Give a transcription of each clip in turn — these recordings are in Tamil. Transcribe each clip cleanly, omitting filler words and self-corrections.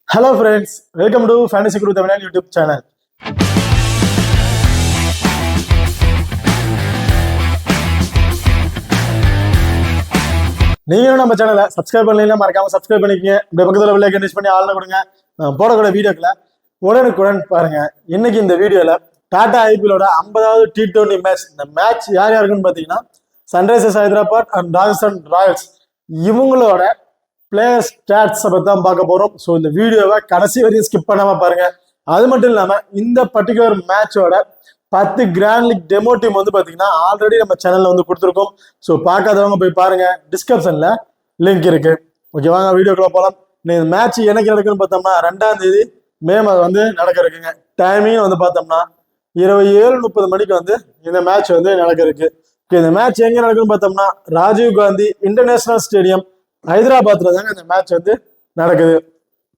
Hello friends, welcome to Fantasy Guru Tamil YouTube channel. நீங்களும் நம்ம சேனலை சப்ஸ்கிரைப் பண்ணலைன்னா மறக்காம சப்ஸ்கிரைப் பண்ணிக்கங்க. இந்த பக்கத்தில் பெல் ஐகான் ப்ரெஸ் பண்ணி ஆள்னு கொடுங்க. போடக்கூடிய வீடியோக்களை உடனுக்குடன் பாருங்க. இன்னைக்கு இந்த வீடியோல டாடா ஐபிஎலோட 50வது T20 மேட்ச். இந்த மேட்ச் யார் யாருக்குன்னு பார்த்தீங்கன்னா Sunrisers Hyderabad and Rajasthan Royals இவங்களோட பிளேயர் ஸ்டாட்ஸை பற்றி தான் பார்க்க போகிறோம். ஸோ இந்த வீடியோவை கடைசி வரையும் ஸ்கிப் பண்ணாமல் பாருங்க. அது மட்டும் இல்லாமல் இந்த பர்டிகுலர் மேட்சோட 10 கிராண்ட் லீக் டெமோ டீம் வந்து பார்த்தீங்கன்னா ஆல்ரெடி நம்ம சேனலில் வந்து கொடுத்துருக்கோம். ஸோ பார்க்காதவங்க போய் பாருங்க, டிஸ்கிரிப்ஷனில் லிங்க் இருக்கு. ஓகே, வாங்க வீடியோக்குள்ள போகலாம். இந்த மேட்ச் எனக்கு நடக்குன்னு பார்த்தோம்னா 2ஆம் தேதி மே மாதம் வந்து நடக்க இருக்குங்க. டைமிங் வந்து பார்த்தோம்னா 27:30 மணிக்கு வந்து இந்த மேட்ச் வந்து நடக்க இருக்கு. இந்த மேட்ச் எங்கே நடக்குன்னு பார்த்தோம்னா ராஜீவ் காந்தி இன்டர்நேஷனல் ஸ்டேடியம் ஹைதராபாத்ல தாங்க இந்த மேட்ச் வந்து நடக்குது.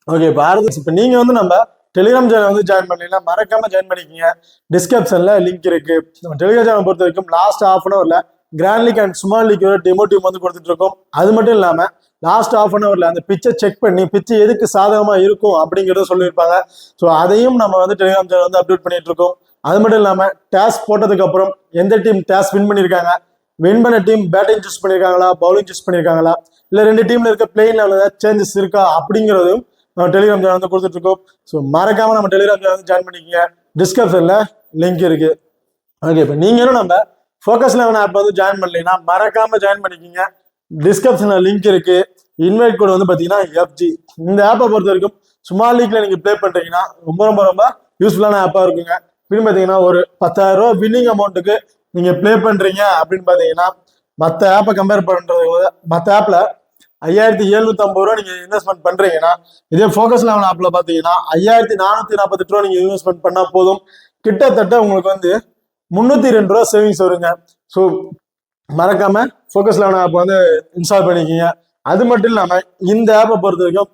ஓகே, இப்போ நீங்க வந்து நம்ம டெலிகிராம் சேனல் வந்து ஜாயின் பண்ணீங்கன்னா மறக்காம ஜாயின் பண்ணிக்கோங்க. டிஸ்கிரிப்ஷன்ல லிங்க் இருக்கு. நம்ம டெலிகிராம் சேனல் பொறுத்த வரைக்கும் லாஸ்ட் ஹாஃப் அன் ஹவர்ல grand league and small league demo team வந்து கொடுத்துட்டு இருக்கோம். அது மட்டும் இல்லாம லாஸ்ட் ஹாஃப் அன் ஹவர்ல அந்த பிச்சை செக் பண்ணி பிச்சு எதுக்கு சாதகமா இருக்கும் அப்படிங்கிறத சொல்லியிருப்பாங்க. ஸோ அதையும் நம்ம வந்து டெலிகிராம் சேனல் வந்து அப்டேட் பண்ணிட்டு இருக்கோம். அது மட்டும் இல்லாம டாஸ் போட்டதுக்கு அப்புறம் எந்த டீம் டாஸ் வின் பண்ணியிருக்காங்க, வின் பண்ண டீம் பேட்டிங் சூஸ் பண்ணியிருக்காங்களா, பவுலிங் சூஸ் பண்ணியிருக்காங்களா, இல்லை ரெண்டு டீம்ல இருக்க பிளேயிங் லெவலில் ஏதாவது சேஞ்சஸ் இருக்கா அப்படிங்கிறதும் நம்ம டெலிகிராம் சேனல் வந்து கொடுத்துட்டு இருக்கோம். ஸோ மறக்காம நம்ம டெலிகிராம் சேனல் வந்து ஜாயின் பண்ணிக்கோங்க. டிஸ்கிரிப்ஷன்ல லிங்க் இருக்கு. ஓகே, இப்போ நீங்களும் நம்ம ஃபோக்கஸ் 11 ஆப் வந்து ஜாயின் பண்ணலைன்னா மறக்காம ஜாயின் பண்ணிக்கோங்க. டிஸ்கிரிப்ஷன்ல லிங்க் இருக்கு. இன்வைட் கோட் வந்து பார்த்தீங்கன்னா FG. இந்த ஆப்பை பொறுத்த வரைக்கும் ஸ்மால் லீக்ல நீங்க ப்ளே பண்றீங்கன்னா ரொம்ப ரொம்ப ரொம்ப யூஸ்ஃபுல்லான ஆப்பா இருக்குங்க. அப்படின்னு பார்த்தீங்கன்னா ஒரு 10,000 ரூபா வின்னிங் அமௌண்ட்டுக்கு நீங்க ப்ளே பண்றீங்க அப்படின்னு பார்த்தீங்கன்னா மற்ற ஆப்பை கம்பேர் பண்றது, மற்ற ஆப்ல 5,750 ரூபா நீங்க இன்வெஸ்ட்மெண்ட் பண்றீங்கன்னா இதே ஃபோக்கஸ் 11 ஆப்ல பாத்தீங்கன்னா 5,448 ரூபா நீங்க இன்வெஸ்ட்மெண்ட் பண்ணா போதும். கிட்டத்தட்ட உங்களுக்கு வந்து 302 ரூபா சேவிங்ஸ் வருங்க. ஸோ மறக்காம ஃபோக்கஸ் 11 ஆப் வந்து இன்ஸ்டால் பண்ணிக்கிங்க. அது மட்டும் இல்லாம இந்த ஆப்பை பொறுத்த வரைக்கும்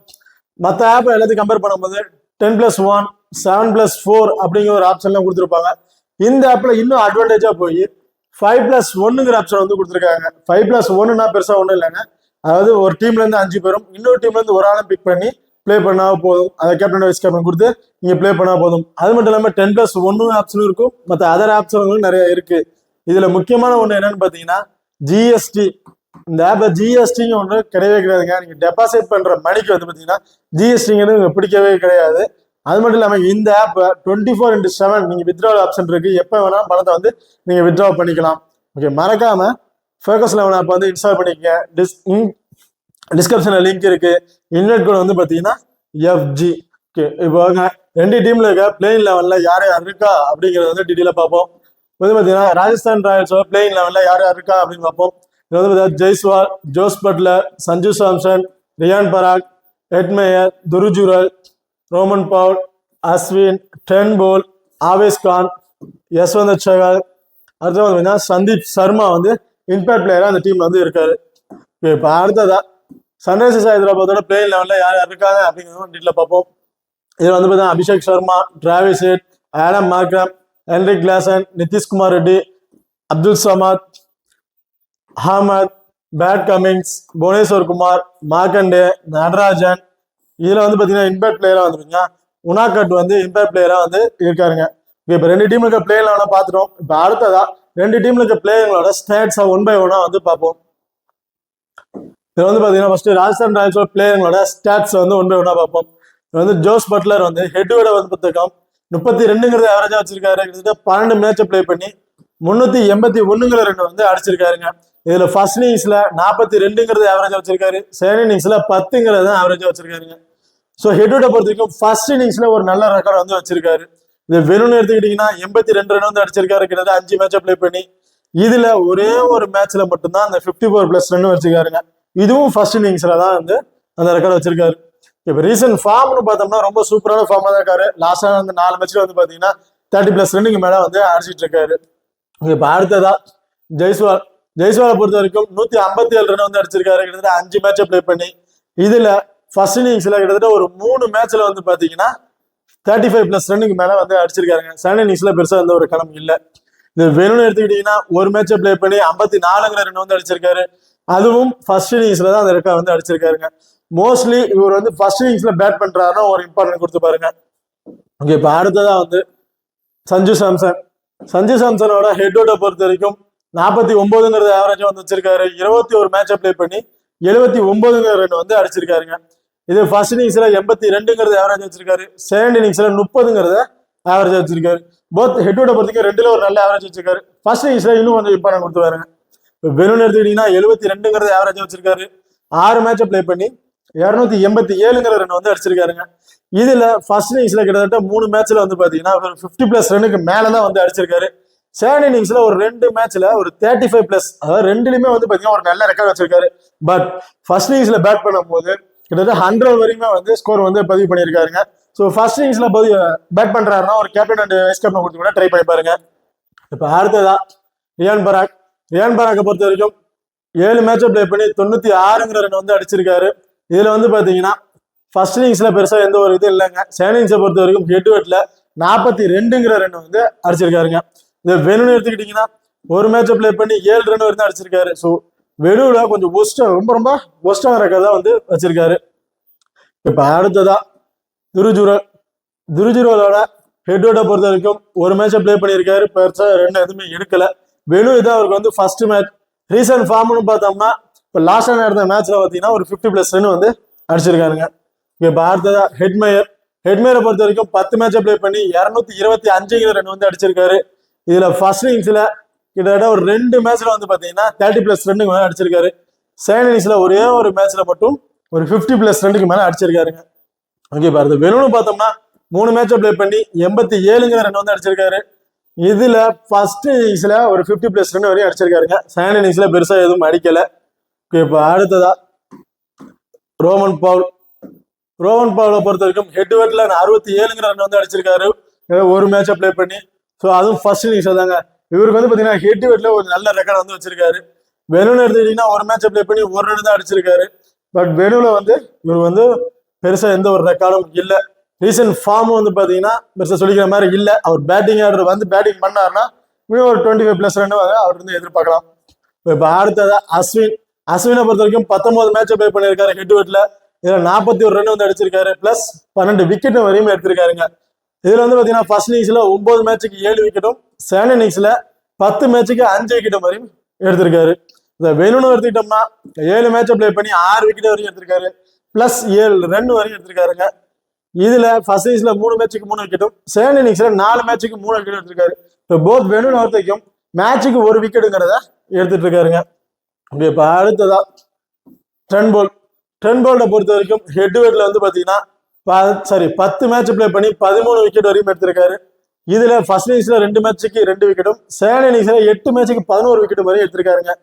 மற்ற ஆப்பை எல்லாத்தையும் கம்பேர் பண்ணும்போது 10+1 7+4 அப்படிங்கிற ஒரு ஆப்ஷன்லாம் கொடுத்துருப்பாங்க. இந்த ஆப்ல இன்னும் அட்வான்டேஜா போய் 5+1ங்கிற ஆப்ஷன் வந்து கொடுத்துருக்காங்க. 5+1னா பெருசா ஒன்றும் இல்லைங்க. அதாவது ஒரு டீம்ல இருந்து 5 பேரும் இன்னொரு டீம்ல இருந்து ஒரு ஆளும் பிக் பண்ணி பிளே பண்ணா போதும். அதை கேப்டன் வைஸ் கேப்டன் கொடுத்து நீங்க பிளே பண்ணா போதும். அது மட்டும் இல்லாம 10+1 ஆப்ஷனும் இருக்கும். மற்ற அதர் ஆப்ஷன்களும் நிறைய இருக்கு. இதுல முக்கியமான ஒண்ணு என்னன்னு பாத்தீங்கன்னா ஜிஎஸ்டி. இந்த ஆப்ல ஜிஎஸ்டிங்க ஒன்று கிடையவே கிடையாதுங்க. நீங்க டெபாசிட் பண்ற மணிக்கு வந்து பாத்தீங்கன்னா ஜிஎஸ்டிங்கிறது பிடிக்கவே கிடையாது. அது மட்டும் இல்லாம இந்த ஆப் 24/7 நீங்க வித்ட்ராவல் ஆப்ஷன் இருக்கு. எப்ப வேணாலும் பணத்தை வந்து நீங்க வித்ட்ரா பண்ணிக்கலாம். ஓகே, மறக்காம ஃபோக்கஸ் 11 ஆப் வந்து இன்ஸ்டால் பண்ணிக்கங்க. டிஸ்கிரிப்ஷன்ல லிங்க் இருக்கு. இன்வைட் கோட் வந்து பாத்தீங்கன்னா FG. ஓகே, இப்போ ரெண்டு டீம்ல இருக்க பிளேயிங் லெவல்ல யார் யார் இருக்கா அப்படிங்கறத வந்து டீட்டெயிலா பார்ப்போம். வந்து பாத்தீங்கன்னா ராஜஸ்தான் ராயல்ஸோட பிளேயிங் லெவல்ல யார் யார் இருக்கா அப்படின்னு பார்ப்போம். இது வந்து Jaiswal, Jos Buttler, Sanju Samson, Ryan பராக், எட்மேயர், துருஜுரல், ரோமன் பவுல், அஸ்வின், டென்போல், ஆவேஸ் கான், யஸ்வந்த் சகல், அடுத்து வந்து சந்தீப் சர்மா வந்து இம்பேக்ட் பிளேயரா அந்த டீம்ல வந்து இருக்காரு. இப்போ அடுத்ததா சன்ரைசர்ஸ் ஹைதராபாத்தோட பிளேயிங் லெவல்ல யார் யார் இருக்காங்க அப்படிங்கிறத டீட்டெயில பார்ப்போம். இதுல வந்து பார்த்தீங்கன்னா Abhishek Sharma, Travis head, Adam Markram, Henrik Klaasen, Nitish Kumar Reddy, Abdul Samad, Ahmed, bad Cummins, Bhubaneswar Kumar, Markande, Natarajan. இதுல வந்து பாத்தீங்கன்னா இம்பேக்ட் பிளேயரா வந்து உனாகட் வந்து இம்பேக்ட் பிளேயரா வந்து இருக்காருங்க. இப்ப ரெண்டு டீம்ல இருக்க பிளேயர்லாம் பாத்துட்டோம். இப்ப அடுத்ததா ரெண்டு டீம்ல இருக்க பிளேயர்களோட ஸ்டாட்ஸா 1 by 1 வந்து பார்ப்போம். இது வந்து பாத்தீங்கன்னா ஃபர்ஸ்ட் ராஜஸ்தான் ராயல்ஸோட பிளேயர்களோட ஸ்டாட்ஸ் வந்து 1 by 1 பார்ப்போம். இது வந்து ஜோஸ் பட்லர் வந்து ஹெட்வோட வந்து பார்த்துருக்கோம் 32ங்கிறது ஆவரேஜா வச்சிருக்காரு. கிட்டத்தட்ட 12 மேட்சை பிளே பண்ணி 381 ரன் வந்து அடிச்சிருக்காருங்க. இதுல ஃபர்ஸ்ட் இன்னிங்ஸ்ல 42ங்கிறது ஆவரேஜா வச்சிருக்காரு. செகண்ட் இன்னிங்ஸ்ல 10ங்கிறது ஆவரேஜா வச்சிருக்காருங்க. ஸோ ஹெட்வுட்டை பொறுத்த வரைக்கும் ஃபர்ஸ்ட் இன்னிங்ஸ்ல ஒரு நல்ல ரெக்கார்ட் வந்து வச்சிருக்காரு. இது வெறும்னு எடுத்துக்கிட்டீங்கன்னா 82 ரன் வந்து அடிச்சிருக்காரு. கிட்டத்தட்ட 5 மேட்சை பிளே பண்ணி இதுல ஒரே ஒரு மேட்ச்ல மட்டும்தான் அந்த 54+ ரன் வச்சிருக்காருங்க. இதுவும் ஃபர்ஸ்ட் இன்னிங்ஸ்ல தான் வந்து அந்த ரெக்கார்ட் வச்சிருக்காரு. இப்போ ரீசன்ட் ஃபார்ம்னு பார்த்தோம்னா ரொம்ப சூப்பரான ஃபார்மா தான் இருக்காரு. லாஸ்டா அந்த 4 மேட்ச்ல வந்து பாத்தீங்கன்னா 30+ ரன்னுக்கு மேல வந்து அடிச்சிட்டு இருக்காரு. இப்போ அடுத்ததா ஜெய்ஸ்வாலை பொறுத்த வரைக்கும் 157 ரன் வந்து அடிச்சிருக்காரு. கிட்டத்தட்ட 5 மேட்சை பிளே பண்ணி இதுல ஃபர்ஸ்ட் இன்னிங்ஸ்ல கிட்டத்தட்ட ஒரு 3 மேட்ச்ல வந்து பாத்தீங்கன்னா 35+ ரன்னுக்கு மேல வந்து அடிச்சிருக்காருங்க. செகண்ட் இன்னிங்ஸ்ல பெருசா எந்த ஒரு களம் இல்லை. இது வேணும்னு எடுத்துக்கிட்டீங்கன்னா ஒரு மேட்சை பிளே பண்ணி 54 ரன் வந்து அடிச்சிருக்காரு. அதுவும் ஃபர்ஸ்ட் இன்னிங்ஸ்ல தான் அந்த ரெக்கார்ட் வந்து அடிச்சிருக்காருங்க. மோஸ்ட்லி இவர் வந்து ஃபர்ஸ்ட் இன்னிங்ஸ்ல பேட் பண்றாருன்னா ஒரு இம்பார்ட்டன்ட் கொடுத்து பாருங்க. ஓகே, இப்போ அடுத்ததா வந்து சஞ்சு சாம்சன். சஞ்சு சாம்சனோட ஹெட்டோட பொறுத்த வரைக்கும் 49ங்கிறது ஆவரேஜா வந்து வச்சிருக்காரு. 21 மேட்சை பிளே பண்ணி 79 ரன் வந்து அடிச்சிருக்காருங்க. இது ஃபர்ஸ்ட் இன்னிங்ஸ்ல 82ங்கிறது ஆவரேஜ் வச்சிருக்காரு. செகண்ட் இன்னிங்ஸ்ல 30ங்கிறத ஆவரேஜ் வச்சிருக்காரு. போத் ஹெட்டோட பொறுத்தவரைக்கும் ரெண்டுல ஒரு நல்ல ஆவரேஜ் வச்சிருக்காரு. ஃபர்ஸ்ட் இன்னிங்ஸ்ல இன்னும் கொஞ்சம் இம்பார்ட்டன்ட் கொடுத்து பாருங்க. வெறும் எடுத்துக்கிட்டீங்கன்னா 72ங்கிறது ஆவரேஜ் வச்சிருக்காரு. 6 மேட்சை பிளே பண்ணி 287ங்கிற ரன் வந்து அடிச்சிருக்காருங்க. இதுல ஃபர்ஸ்ட் இன்னிங்ஸ்ல கிட்டத்தட்ட 3 மேட்ச்ல வந்து பாத்தீங்கன்னா 50+ ரன்னுக்கு மேலதான் வந்து அடிச்சிருக்காரு. செகண்ட் இன்னிங்ஸ்ல ஒரு 2 மேட்ச்ல ஒரு 35+, அதாவது ரெண்டுலயுமே வந்து பாத்தீங்கன்னா ஒரு நல்ல ரெக்கார்ட் வச்சிருக்காரு. பட் ஃபர்ஸ்ட் இன்னிங்ஸ்ல பேட் பண்ணும் போது கிட்டத்தட்ட 100 வரைக்குமே வந்து ஸ்கோர் வந்து பதிவு பண்ணியிருக்காருங்க. ஸோ ஃபர்ஸ்ட் இன்னிங்ஸ்ல பேட் பண்றாருன்னா ஒரு கேப்டன் அண்ட் வைஸ் கேப்டன் கொடுத்து கூட ட்ரை பண்ணி பாருங்க. இப்போ அடுத்ததா ரியான் பராக். ரியான் பராக்கை பொறுத்த வரைக்கும் 7 மேட்சை பிளே பண்ணி 96ங்கிற ரன் வந்து அடிச்சிருக்காரு. இதுல வந்து பாத்தீங்கன்னா ஃபர்ஸ்ட் இன்னிங்ஸ்ல பெருசா எந்த ஒரு இது இல்லைங்க. செகண்ட் இன்னிங்ஸை பொறுத்த வரைக்கும் ஹெட்வெட்ல 42ங்கிற ரன் வந்து அடிச்சிருக்காருங்க. இந்த வெனுன்னு எடுத்துக்கிட்டீங்கன்னா ஒரு மேட்சை பிளே பண்ணி 7 ரன் வரைக்கும் அடிச்சிருக்காரு. ஸோ வெனுல கொஞ்சம் ரொம்ப ஒஸ்டான ரெக்கார்ட் தான் வந்து வச்சிருக்காரு. இப்ப அடுத்ததா துருஜுரோலோட ஹெட்வெட்டை பொறுத்த வரைக்கும் ஒரு மேட்சை பிளே பண்ணியிருக்காரு. பெருசா ரன் எதுவுமே எடுக்கல. வெனு இதான் அவருக்கு வந்து ஃபர்ஸ்ட் மேட்ச். ரீசன்ட் ஃபார்ம்னு பார்த்தோம்னா இப்போ லாஸ்டா நடந்த மேட்ச்ல பார்த்தீங்கன்னா ஒரு 50+ ரன் வந்து அடிச்சிருக்காருங்க. இப்போ அடுத்ததா ஹெட்மேரை பொறுத்த வரைக்கும் 10 மேட்சை பிளே பண்ணி 225ங்கிற ரன் வந்து அடிச்சிருக்காரு. இதுல ஃபர்ஸ்ட் இன்னிங்ஸ்ல கிட்டத்தட்ட ஒரு 2 மேட்ச்ல வந்து பாத்தீங்கன்னா 30+ ரன்னுக்கு மேல அடிச்சிருக்காரு. செகண்ட் இன்னிங்ஸ்ல ஒரே ஒரு மேட்ச்ல மட்டும் ஒரு 50+ ரன்னுக்கு மேல அடிச்சிருக்காருங்க. ஓகே, பாருங்க வெனுன்னு பார்த்தோம்னா 3 மேட்சை பிளே பண்ணி 87ங்கிற ரன் வந்து அடிச்சிருக்காரு. இதுல ஃபர்ஸ்ட் இன்னிங்ஸ்ல ஒரு 50+ ரன் வரையும் அடிச்சிருக்காருங்க. செகண்ட் இன்னிங்ஸ்ல பெருசா எதுவும் அடிக்கல. இப்போ அடுத்ததா ரோமன் பவுலை பொறுத்த வரைக்கும் ஹெட்வெட்ல 67ங்கிற ரன் வந்து அடிச்சிருக்காரு ஒரு மேட்சை பிளே பண்ணி. ஸோ அதுவும் ஃபர்ஸ்ட் இன்னிங்ஸ் தாங்க. இவருக்கு வந்து பாத்தீங்கன்னா ஹெட்வெட்ல ஒரு நல்ல ரெக்கார்ட் வந்து வச்சிருக்காரு. வெனுன்னு எடுத்துக்கிட்டீங்கன்னா ஒரு மேட்சை பிளே பண்ணி 1 ரன் தான் அடிச்சிருக்காரு. பட் வெனுல வந்து இவர் வந்து பெருசா எந்த ஒரு ரெக்கார்டும் இல்லை. ரீசன்ட் ஃபார்ம் வந்து பாத்தீங்கன்னா பெருசா சொல்லிக்கிற மாதிரி இல்லை. அவர் பேட்டிங் ஆர்டர் வந்து பேட்டிங் பண்ணாருன்னா இன்னும் ஒரு 25+ ரன் அவர் வந்து எதிர்பார்க்கலாம். இப்போ அடுத்ததா அஸ்வினை பொறுத்த வரைக்கும் 19 மேட்சை பிளே பண்ணியிருக்காரு ஹெட்வெட்ல. இதுல 41 ரன் வந்து அடிச்சிருக்காரு. பிளஸ் 12 விக்கெட் வரையும் எடுத்திருக்காருங்க. இதுல வந்து பாத்தீங்கன்னா ஃபர்ஸ்ட் இன்னிங்ஸ்ல 9 மேட்சுக்கு 7 விக்கெட்டும், செகண்ட் இன்னிங்ஸ்ல 10 மேட்சுக்கு 5 விக்கெட்டும் வரையும் எடுத்திருக்காரு. இந்த வெனுன்னு எடுத்துக்கிட்டோம்னா 7 மேட்சை பிளே பண்ணி 6 விக்கெட் வரையும் எடுத்திருக்காரு. பிளஸ் 7 ரன் வரையும் எடுத்திருக்காருங்க. இதுல ஃபர்ஸ்ட் இன்னிங்ஸ்ல 3 மேட்சுக்கு 3 விக்கெட்டும், செகண்ட் இன்னிங்ஸ்ல 4 மேட்சுக்கு 3 விக்கெட் எடுத்திருக்காரு. இப்போ போத் வெனுன்னு வரைக்கும் மேட்சுக்கு 1 விக்கெட்டுங்கிறத எடுத்துட்டு இருக்காருங்க. இப்ப அடுத்ததா ட்ரென்போல்ட பொறுத்த வரைக்கும் ஹெட்வெட்ல வந்து பாத்தீங்கன்னா 10 மேட்ச் பிளே பண்ணி 13 விக்கெட் வரையும் எடுத்திருக்காரு. இதுல ஃபர்ஸ்ட் இன்னிங்ஸ்ல 2 மேட்சுக்கு 2 விக்கெட்டும், செகண்ட் இன்னிங்ஸ்ல 8 மேட்சுக்கு 11 விக்கெட் வரையும் எடுத்திருக்காருங்க.